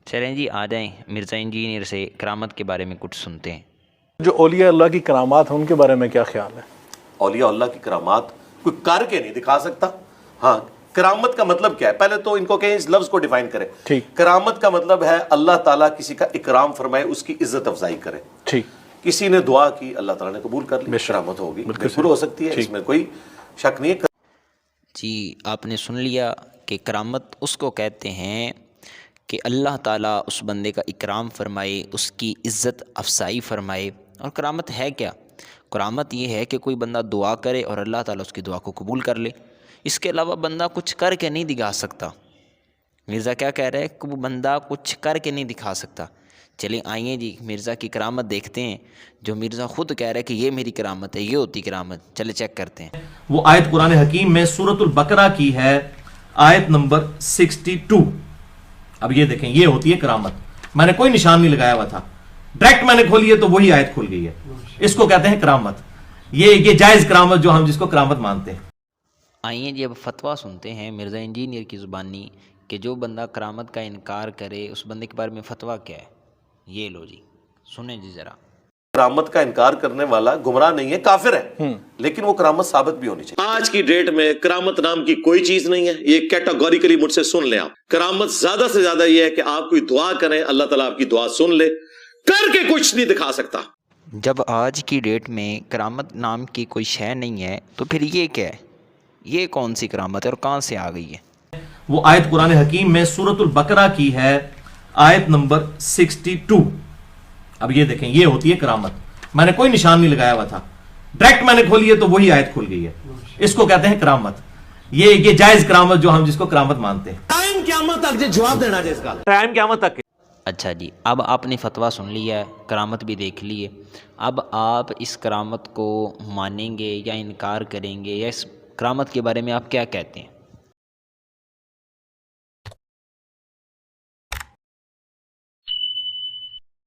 چلیں جی آ جائیں مرزا انجینئر سے کرامت کے بارے میں کچھ سنتے ہیں۔ جو اولیاء اللہ کی کرامات ہیں ان کے بارے میں کیا خیال ہے؟ اولیاء اللہ کی کرامات کوئی کر کے نہیں دکھا سکتا۔ ہاں، کرامت کا مطلب کیا ہے؟ پہلے تو ان کو کہیں اس لفظ کو ڈیفائن کریں۔ کرامت کا مطلب ہے اللہ تعالیٰ کسی کا اکرام فرمائے، اس کی عزت افزائی کرے۔ کسی نے دعا کی، اللہ تعالیٰ نے قبول کر لی، کرامت ہوگی، بالکل ہو سکتی ہے، اس میں کوئی شک نہیں ہے۔ جی آپ نے سن لیا کہ کرامت اس کو کہتے ہیں کہ اللہ تعالیٰ اس بندے کا اکرام فرمائے، اس کی عزت افزائی فرمائے۔ اور کرامت ہے کیا؟ کرامت یہ ہے کہ کوئی بندہ دعا کرے اور اللہ تعالیٰ اس کی دعا کو قبول کر لے۔ اس کے علاوہ بندہ کچھ کر کے نہیں دکھا سکتا۔ مرزا کیا کہہ رہے ہیں کہ وہ بندہ کچھ کر کے نہیں دکھا سکتا۔ چلیں آئیے جی مرزا کی کرامت دیکھتے ہیں، جو مرزا خود کہہ رہا ہے کہ یہ میری کرامت ہے، یہ ہوتی کرامت۔ چلے چیک کرتے ہیں۔ وہ آیت قرآن حکیم میں سورۃ البقرہ کی ہے، آیت نمبر 62۔ اب یہ دیکھیں، یہ ہوتی ہے کرامت۔ میں نے کوئی نشان نہیں لگایا ہوا تھا، ڈائریکٹ میں نے کھولی ہے تو وہی آیت کھل گئی ہے۔ اس کو کہتے ہیں کرامت، یہ جائز کرامت جو ہم جس کو کرامت مانتے ہیں۔ آئیے جی اب فتویٰ سنتے ہیں مرزا انجینئر کی زبانی کہ جو بندہ کرامت کا انکار کرے اس بندے کے بارے میں فتویٰ کیا ہے۔ یہ لو جی سنیں جی ذرا۔ کرامت کا انکار کرنے والا گمراہ نہیں ہے، کافر ہے، لیکن وہ کرامت ثابت بھی ہونی چاہیے۔ آج کی ڈیٹ میں کرامت نام کی کوئی چیز نہیں ہے، یہ کیٹاگوریکلی مجھ سے سن لیں آپ۔ کرامت زیادہ سے زیادہ یہ ہے کہ آپ کوئی دعا کریں، اللہ تعالیٰ آپ کی دعا سن لے، کر کے کچھ نہیں دکھا سکتا۔ جب آج کی ڈیٹ میں کرامت نام کی کوئی شے نہیں ہے تو پھر یہ کیا ہے؟ یہ کون سی کرامت ہے اور کہاں سے آ گئی ہے؟ وہ آیت قرآن حکیم میں سورۃ البقرہ کی ہے، آیت نمبر 62۔ اب یہ دیکھیں، یہ ہوتی ہے کرامت۔ میں نے کوئی نشان نہیں لگایا ہوا تھا، ڈائریکٹ میں نے کھولی ہے تو وہی آیت کھل گئی ہے۔ اس کو کہتے ہیں کرامت، یہ جائز کرامت جو ہم جس کو کرامت مانتے ہیں۔ ٹائم قیامت تک جواب دینا جائز کا، ٹائم قیامت تک۔ اچھا جی، اب آپ نے فتویٰ سن لیا ہے، کرامت بھی دیکھ لی ہے۔ اب آپ اس کرامت کو مانیں گے یا انکار کریں گے، یا اس کرامت کے بارے میں آپ کیا کہتے ہیں؟